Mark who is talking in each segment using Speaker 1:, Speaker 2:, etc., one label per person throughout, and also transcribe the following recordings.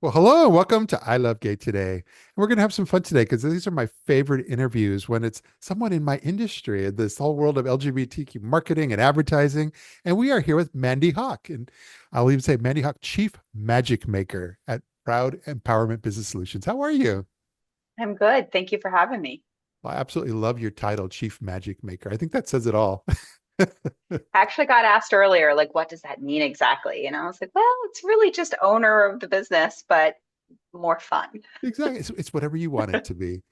Speaker 1: Well, hello and welcome to I Love Gay today. And we're going to have some fun today because these are my favorite interviews when it's someone in my industry, in this whole world of LGBTQ marketing and advertising. And we are here with Mandy Hawk. And I'll even say Mandy Hawk, Chief Magic Maker at Proud Empowerment Business Solutions. How are you?
Speaker 2: I'm good. Thank you for having me.
Speaker 1: Well, I absolutely love your title, Chief Magic Maker. I think that says it all.
Speaker 2: I actually got asked earlier, like, what does that mean exactly? And I was like, well, it's really just owner of the business, but more fun.
Speaker 1: Exactly. It's whatever you want it to be.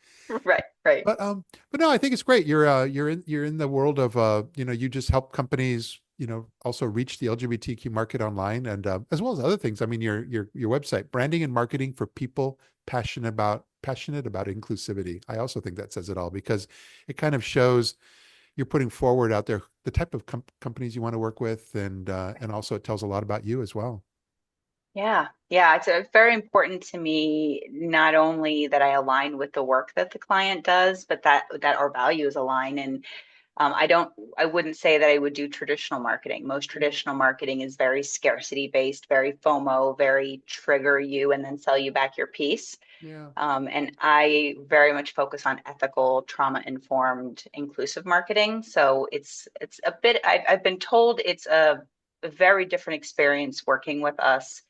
Speaker 2: Right, right.
Speaker 1: But no, I think it's great. You're in the world of you just help companies, also reach the LGBTQ market online and as well as other things. I mean, your website, branding and marketing for people passionate about inclusivity. I also think that says it all because it kind of shows you're putting forward out there the type of companies you want to work with and also it tells a lot about you as well.
Speaker 2: Yeah, yeah. It's very important to me, not only that I align with the work that the client does, but that our values align. And I wouldn't say that I would do traditional marketing. Most traditional marketing is very scarcity based, very FOMO, very trigger you and then sell you back your piece.
Speaker 1: Yeah.
Speaker 2: And I very much focus on ethical, trauma-informed, inclusive marketing. So it's a bit, I've been told it's a very different experience working with us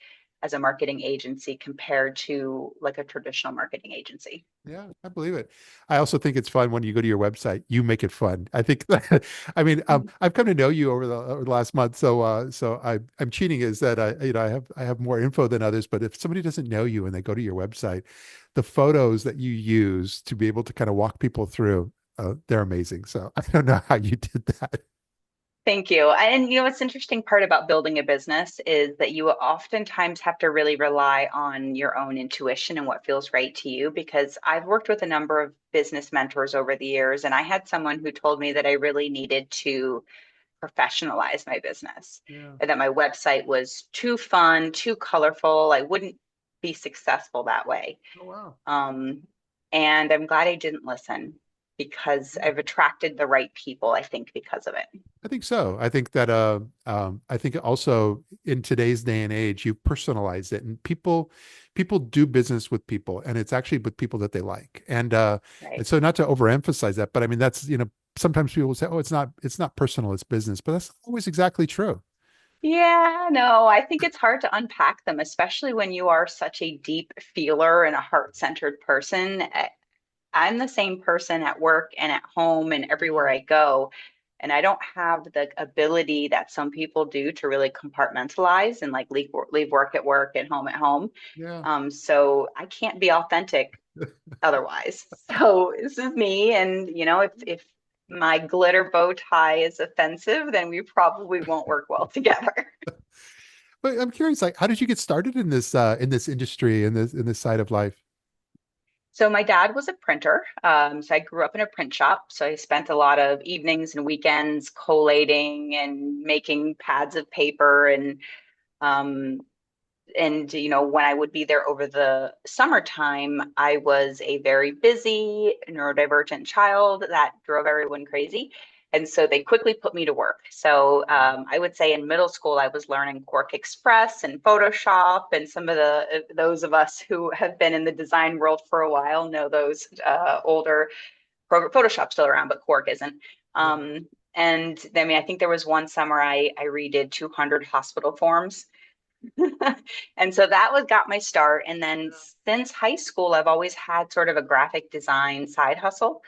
Speaker 2: as a marketing agency compared to like a traditional marketing agency.
Speaker 1: Yeah, I believe it. I also think it's fun when you go to your website, you make it fun. I think, I mean, I've come to know you over the last month, so I'm cheating is that I have more info than others. But if somebody doesn't know you and they go to your website, the photos that you use to be able to kind of walk people through, they're amazing. So I don't know how you did that.
Speaker 2: Thank you. And what's interesting part about building a business is that you oftentimes have to really rely on your own intuition and what feels right to you. Because I've worked with a number of business mentors over the years, and I had someone who told me that I really needed to professionalize my business
Speaker 1: Yeah.
Speaker 2: and that my website was too fun, too colorful. I wouldn't be successful that way.
Speaker 1: Oh, wow.
Speaker 2: Um, and I'm glad I didn't listen because I've attracted the right people, I think, because of it.
Speaker 1: I think so. I think that I think also in today's day and age, you personalize it, and people do business with people, and it's actually with people that they like. And
Speaker 2: Right.
Speaker 1: so not to overemphasize that, but I mean that's sometimes people will say, oh, it's not personal, it's business, but that's not always exactly true.
Speaker 2: Yeah, no, I think it's hard to unpack them, especially when you are such a deep feeler and a heart-centered person. I'm the same person at work and at home and everywhere
Speaker 1: Yeah.
Speaker 2: I go. And I don't have the ability that some people do to really compartmentalize and like leave work at work and home at home.
Speaker 1: Yeah.
Speaker 2: So I can't be authentic otherwise. So this is me. And if my glitter bow tie is offensive, then we probably won't work well together.
Speaker 1: But I'm curious, like, how did you get started in this industry in this side of life?
Speaker 2: So my dad was a printer. So I grew up in a print shop. So I spent a lot of evenings and weekends collating and making pads of paper um, and when I would be there over the summertime, I was a very busy neurodivergent child that drove everyone crazy. And so they quickly put me to work. So I would say in middle school, I was learning Quark Express and Photoshop, and some of the those of us who have been in the design world for a while know those older Photoshop's still around, but Quark isn't.
Speaker 1: Yeah.
Speaker 2: And I mean, I think there was one summer I redid 200 hospital forms. And so that was got my start. And then since high school, I've always had sort of a graphic design side hustle.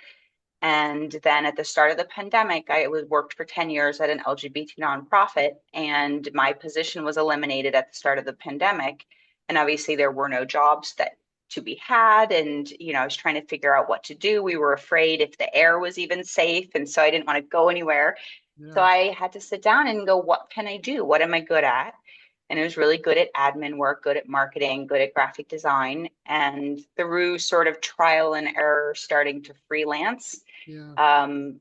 Speaker 2: And then at the start of the pandemic, I was worked for 10 years at an LGBT nonprofit, and my position was eliminated at the start of the pandemic. And obviously there were no jobs that to be had. And I was trying to figure out what to do. We were afraid if the air was even safe. And so I didn't want to go anywhere. So
Speaker 1: Yeah.
Speaker 2: I had to sit down and go, what can I do? What am I good at? And I was really good at admin work, good at marketing, good at graphic design. And through sort of trial and error, starting to freelance,
Speaker 1: Yeah.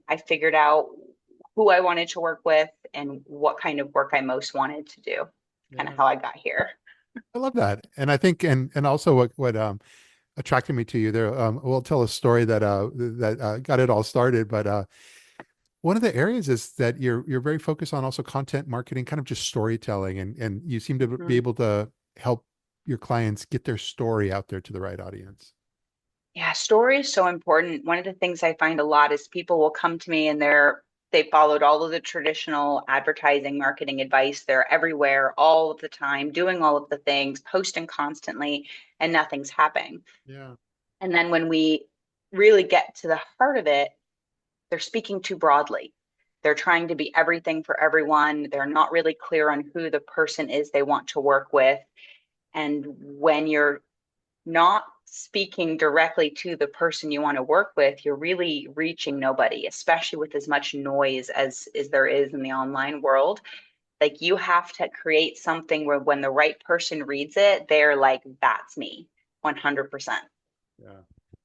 Speaker 2: I figured out who I wanted to work with and what kind of work I most wanted to do. Kind of
Speaker 1: Yeah.
Speaker 2: how I got here.
Speaker 1: I love that. And I think and also what attracted me to you there, we'll tell a story that got it all started, but one of the areas is that you're very focused on also content marketing, kind of just storytelling, and you seem to be
Speaker 2: Mm.
Speaker 1: able to help. your clients get their story out there to the right audience?
Speaker 2: Yeah, story is so important. One of the things I find a lot is people will come to me and they followed all of the traditional advertising marketing advice. They're everywhere all of the time, doing all of the things, posting constantly, and nothing's happening.
Speaker 1: Yeah.
Speaker 2: And then when we really get to the heart of it, they're speaking too broadly. They're trying to be everything for everyone. They're not really clear on who the person is they want to work with. And when you're not speaking directly to the person you want to work with, you're really reaching nobody, especially with as much noise as there is in the online world. Like you have to create something where when the right person reads it, they're like, that's me, 100%.
Speaker 1: Yeah.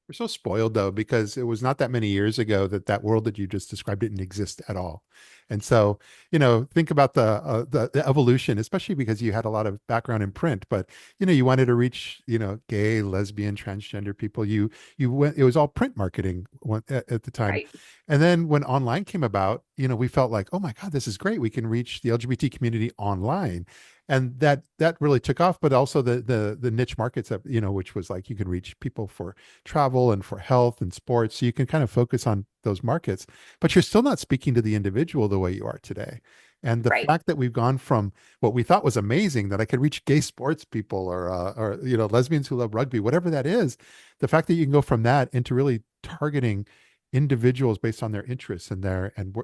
Speaker 1: We're so spoiled though, because it was not that many years ago that that world that you just described didn't exist at all. And so, think about the evolution, especially because you had a lot of background in print, but you wanted to reach, gay, lesbian, transgender people. You went, it was all print marketing at the time.
Speaker 2: Right.
Speaker 1: And then when online came about, we felt like, oh my God, this is great. We can reach the LGBT community online. And that really took off, but also the niche markets that, which was like you can reach people for travel and for health and sports. So you can kind of focus on those markets, but you're still not speaking to the individual the way you are today. And the
Speaker 2: Right.
Speaker 1: fact that we've gone from what we thought was amazing, that I could reach gay sports people or lesbians who love rugby, whatever that is, the fact that you can go from that into really targeting individuals based on their interests and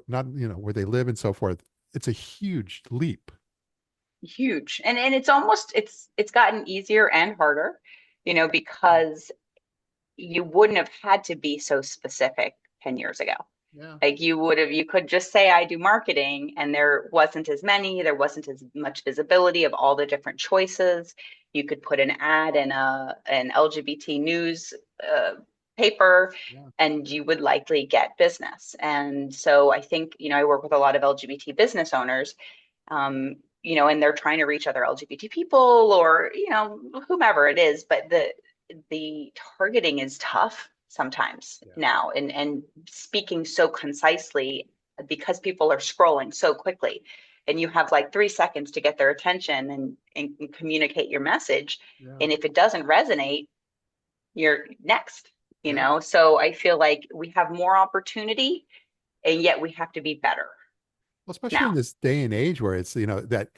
Speaker 1: not where they live and so forth, it's a huge leap.
Speaker 2: Huge. And it's almost it's gotten easier and harder, because you wouldn't have had to be so specific 10 years ago.
Speaker 1: Yeah.
Speaker 2: Like you could just say I do marketing, and there wasn't as much visibility of all the different choices. You could put an ad in an LGBT news paper,
Speaker 1: Yeah.
Speaker 2: and you would likely get business. And so I think, I work with a lot of LGBT business owners, and they're trying to reach other LGBT people or, whomever it is, but the targeting is tough sometimes
Speaker 1: Yeah.
Speaker 2: now, and speaking so concisely because people are scrolling so quickly, and you have like 3 seconds to get their attention and communicate your message.
Speaker 1: Yeah.
Speaker 2: And if it doesn't resonate, you're next,
Speaker 1: Yeah.
Speaker 2: so I feel like we have more opportunity, and yet we have to be better
Speaker 1: Well, especially in
Speaker 2: now.
Speaker 1: this day and age where it's, that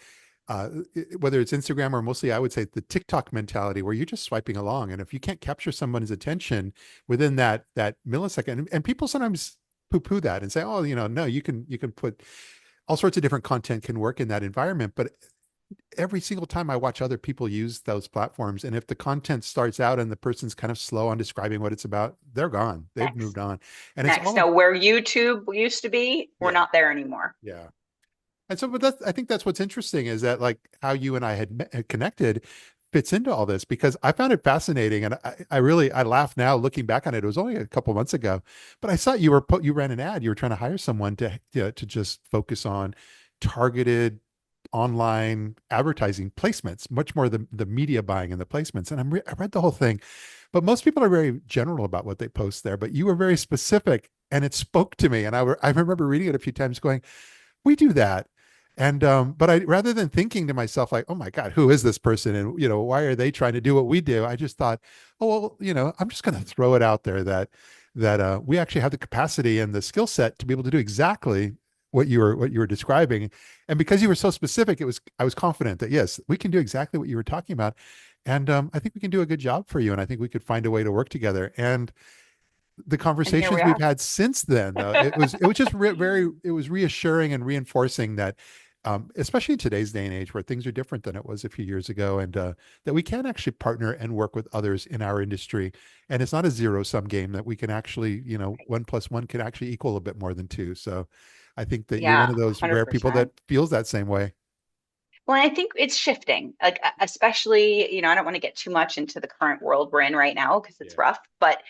Speaker 1: whether it's Instagram or mostly I would say the TikTok mentality where you're just swiping along. And if you can't capture someone's attention within that millisecond, and people sometimes poo-poo that and say, oh, no, you can put all sorts of different content can work in that environment. But every single time I watch other people use those platforms, and if the content starts out and the person's kind of slow on describing what it's about, they're gone. They've moved
Speaker 2: Next.
Speaker 1: on. And it's
Speaker 2: Next.
Speaker 1: all,
Speaker 2: Now, where YouTube used to be, we're
Speaker 1: yeah,
Speaker 2: not there anymore.
Speaker 1: yeah. And so, but I think that's what's interesting is that like how you and I had connected fits into all this because I found it fascinating. And I really, I laugh now looking back on it. It was only a couple months ago, but I saw you ran an ad. You were trying to hire someone to just focus on targeted online advertising placements, much more the media buying and the placements. And I read the whole thing, but most people are very general about what they post there, but you were very specific and it spoke to me. And I remember reading it a few times going, we do that. And but I rather than thinking to myself like, oh my God, who is this person? And why are they trying to do what we do? I just thought, oh well, I'm just going to throw it out there that we actually have the capacity and the skill set to be able to do exactly what you were describing. And because you were so specific, I was confident that yes, we can do exactly what you were talking about. And I think we can do a good job for you. And I think we could find a way to work together. And the
Speaker 2: And here we
Speaker 1: conversations we've
Speaker 2: are.
Speaker 1: had since then, though, it was just very it was reassuring and reinforcing that, especially in today's day and age where things are different than it was a few years ago, and that we can actually partner and work with others in our industry, and it's not a zero sum game that we can actually, one plus one can actually equal a bit more than two. So, I think that you're one
Speaker 2: Yeah,
Speaker 1: of those rare people that
Speaker 2: 100%.
Speaker 1: feels that same way.
Speaker 2: Well, I think it's shifting, like especially, I don't want to get too much into the current world we're in right now because it's
Speaker 1: Yeah.
Speaker 2: rough, but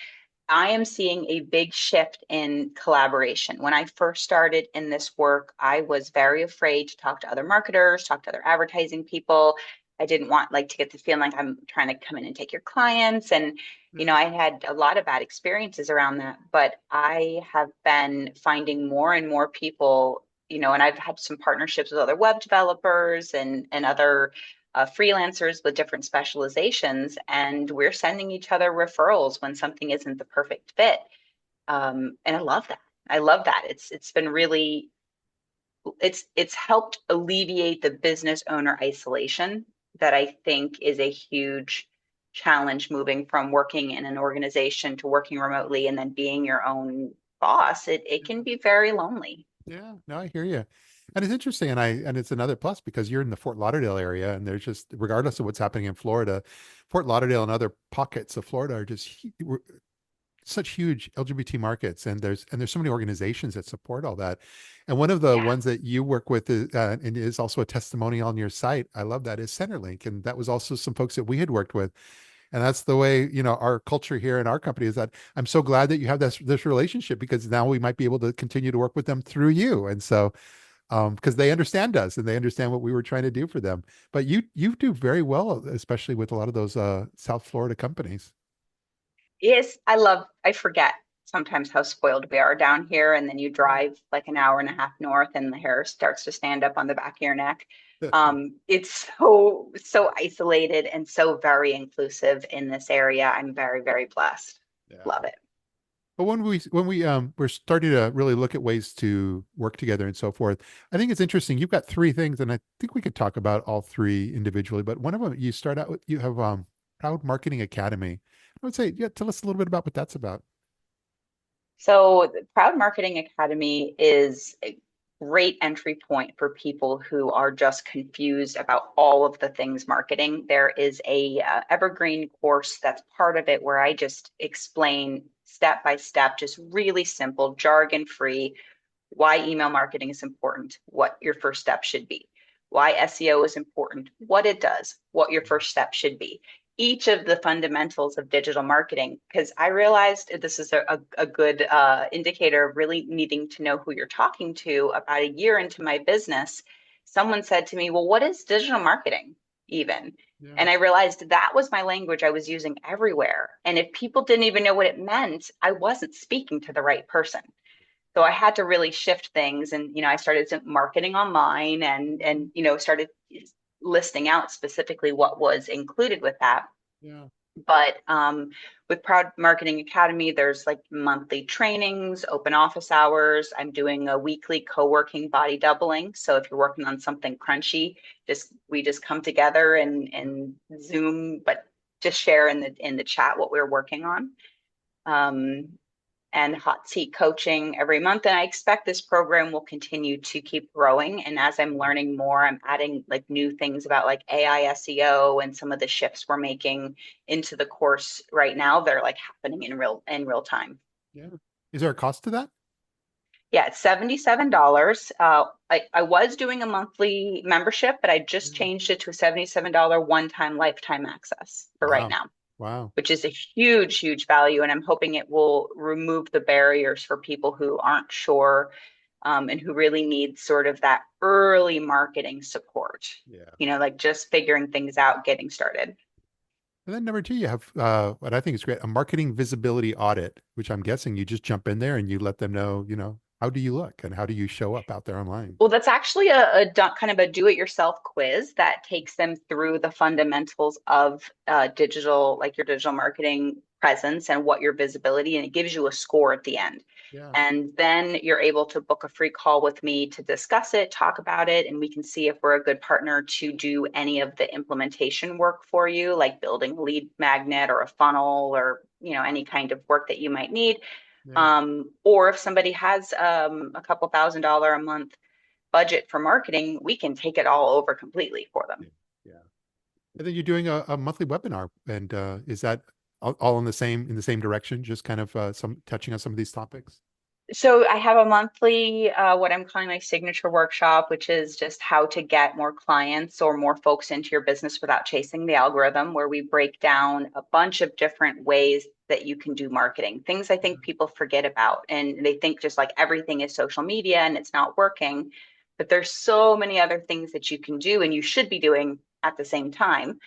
Speaker 2: I am seeing a big shift in collaboration. When I first started in this work, I was very afraid to talk to other marketers, talk to other advertising people. I didn't want like to get the feeling like I'm trying to come in and take your clients. And,
Speaker 1: Yeah.
Speaker 2: I had a lot of bad experiences around that, but I have been finding more and more people, and I've had some partnerships with other web developers and other freelancers with different specializations, and we're sending each other referrals when something isn't the perfect fit. And I love that. I love that. It's been really it's helped alleviate the business owner isolation that I think is a huge challenge moving from working in an organization to working remotely and then being your own boss. It can be very lonely.
Speaker 1: Yeah, no, I hear you. And it's interesting, and it's another plus because you're in the Fort Lauderdale area, and there's just regardless of what's happening in Florida, Fort Lauderdale and other pockets of Florida are just such huge LGBT markets, and there's so many organizations that support all that. And one of the
Speaker 2: Yeah.
Speaker 1: ones that you work with and is also a testimonial on your site, I love that, is Centerlink, and that was also some folks that we had worked with. And that's the way, our culture here in our company is that I'm so glad that you have this relationship because now we might be able to continue to work with them through you. And so, because they understand us and they understand what we were trying to do for them. But you do very well, especially with a lot of those South Florida companies.
Speaker 2: Yes, I forget sometimes how spoiled we are down here. And then you drive like an hour and a half north and the hair starts to stand up on the back of your neck. It's so isolated and so very inclusive in this area. I'm very, very blessed.
Speaker 1: Yeah.
Speaker 2: Love it.
Speaker 1: But when we're starting to really look at ways to work together and so forth, I think it's interesting. You've got three things, and I think we could talk about all three individually. But one of them, you start out with you have Proud Marketing Academy. I would say, yeah, tell us a little bit about what that's about.
Speaker 2: So, the Proud Marketing Academy is a great entry point for people who are just confused about all of the things marketing. There is a evergreen course that's part of it where I just explain step by step, just really simple, jargon free, why email marketing is important, what your first step should be, why SEO is important, what it does, what your first step should be. Each of the fundamentals of digital marketing, because I realized this is a good indicator of really needing to know who you're talking to. About a year into my business, someone said to me, well, what is digital marketing even?
Speaker 1: Yeah.
Speaker 2: And I realized that was my language I was using everywhere. And if people didn't even know what it meant, I wasn't speaking to the right person. So I had to really shift things, and I started marketing online, and started listing out specifically what was included with that.
Speaker 1: Yeah.
Speaker 2: But with Proud Marketing Academy, there's like monthly trainings, open office hours. I'm doing a weekly co-working body doubling. So if you're working on something crunchy, we just come together and Zoom, but just share in the chat what we're working on. Um, and hot seat coaching every month. And I expect this program will continue to keep growing. And as I'm learning more, I'm adding like new things about like AI SEO and some of the shifts we're making into the course right now. They're like happening in real time.
Speaker 1: Yeah. Is there a cost to that?
Speaker 2: Yeah, it's $77. I was doing a monthly membership, but I just
Speaker 1: Yeah.
Speaker 2: changed it to a $77 one-time lifetime access for right
Speaker 1: Wow.
Speaker 2: now,
Speaker 1: Wow.
Speaker 2: which is a huge, huge value. And I'm hoping it will remove the barriers for people who aren't sure, and who really need sort of that early marketing support,
Speaker 1: Yeah.
Speaker 2: like just figuring things out, getting started.
Speaker 1: And then number two, you have what I think is great, a marketing visibility audit, which I'm guessing you just jump in there and you let them know, how do you look and how do you show up out there online?
Speaker 2: Well, that's actually kind of a do-it-yourself quiz that takes them through the fundamentals of digital, like your digital marketing presence and what your visibility, and it gives you a score at the end.
Speaker 1: Yeah.
Speaker 2: And then you're able to book a free call with me to discuss it, talk about it, and we can see if we're a good partner to do any of the implementation work for you, like building a lead magnet or a funnel or, any kind of work that you might need.
Speaker 1: Yeah.
Speaker 2: Or if somebody has a couple $1,000 a month budget for marketing, we can take it all over completely for them.
Speaker 1: Yeah. Yeah. And then you're doing a monthly webinar, and is that all in the same direction, just kind of some touching on some of these topics?
Speaker 2: So I have a monthly, what I'm calling my signature workshop, which is just how to get more clients or more folks into your business without chasing the algorithm, where we break down a bunch of different ways that you can do marketing, things I think people forget about. And they think just like everything is social media and it's not working. But there's so many other things that you can do and you should be doing at the same time,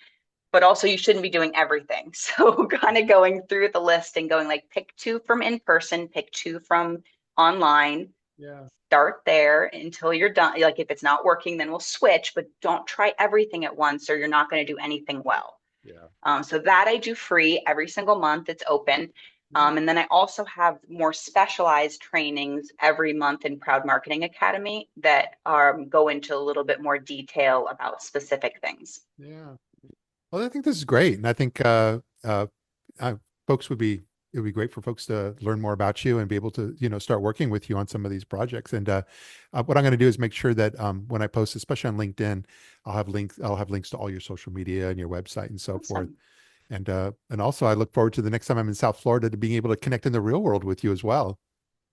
Speaker 2: but also you shouldn't be doing everything. So kind of going through the list and going like pick two from in person, pick two from online,
Speaker 1: Yeah.
Speaker 2: Start there until you're done. Like if it's not working, then we'll switch, but don't try everything at once or you're not going to do anything well.
Speaker 1: Yeah.
Speaker 2: So that I do free every single month. It's open.
Speaker 1: Yeah.
Speaker 2: And then I also have more specialized trainings every month in Proud Marketing Academy that go into a little bit more detail about specific things.
Speaker 1: Yeah. Well, I think this is great. And I think uh, folks would be, it would be great for folks to learn more about you and be able to, start working with you on some of these projects. And what I'm going to do is make sure that when I post, especially on LinkedIn, I'll have links to all your social media and your website and so forth.
Speaker 2: Awesome.
Speaker 1: And also I look forward to the next time I'm in South Florida to being able to connect in the real world with you as well.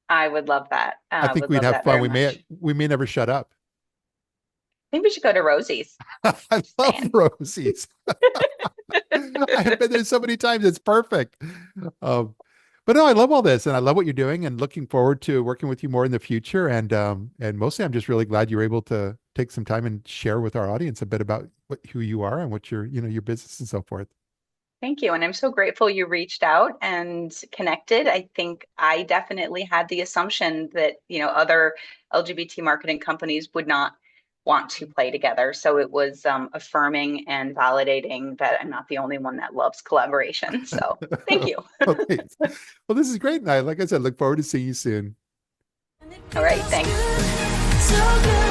Speaker 2: I would love that.
Speaker 1: I
Speaker 2: I
Speaker 1: think
Speaker 2: would
Speaker 1: we'd
Speaker 2: love
Speaker 1: have
Speaker 2: that
Speaker 1: fun.
Speaker 2: very much.
Speaker 1: We may never shut up.
Speaker 2: I think we should go to Rosie's.
Speaker 1: I
Speaker 2: Just
Speaker 1: love
Speaker 2: saying.
Speaker 1: Rosie's. I have been there so many times. It's perfect. Um, but no, I love all this and I love what you're doing and looking forward to working with you more in the future. And mostly I'm just really glad you're able to take some time and share with our audience a bit about who you are and what your business and so forth.
Speaker 2: Thank you. And I'm so grateful you reached out and connected. I think I definitely had the assumption that, other LGBT marketing companies would not want to play together. So it was affirming and validating that I'm not the only one that loves collaboration. So thank you.
Speaker 1: Well, thanks. Well, this is great. And like I said, look forward to seeing you soon.
Speaker 2: All right. Thanks.
Speaker 3: So good.